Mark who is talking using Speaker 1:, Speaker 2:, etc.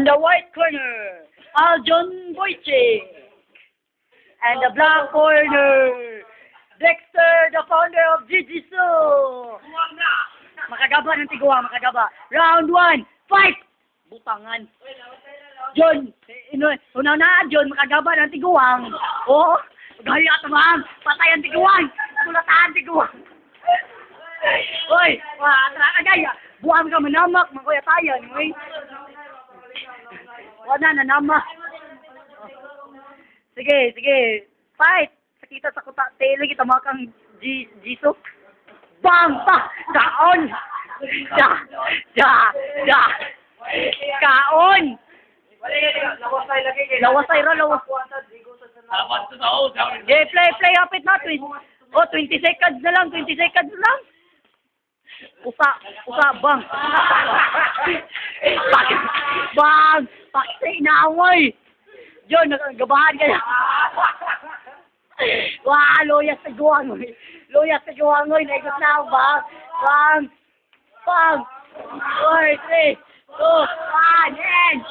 Speaker 1: On the white corner, Aljon Boychik. And the black corner, Dexter, the founder of Jiu-Jitsu. Makagaba ng tigwa, makagaba. Round 1, fight! Butangan. John, unaw na, John, makagaba ng tiguang. Oo, gaya tamang, patay ang tiguang. Kulatahan tiguang. Hoy, atara ka gaya. Buwan ka manamak, makuya tayo. Wala na namak. Sige, sige. Fight! Sakita sa kuta. Tele kita makang Jisoo. Bang! Pa! Kaon! Da! Kaon! Lawasay ra, lawas. Okay, play. Hapit na. 20 seconds na lang. 20 seconds na lang. Usa, bang. Bang! Pakisay na amoy. John, nagabahan ka na. Wah, loyas sa guwangoy. Naikot na ako ba? Bang! 4, 3, 2, 1, end!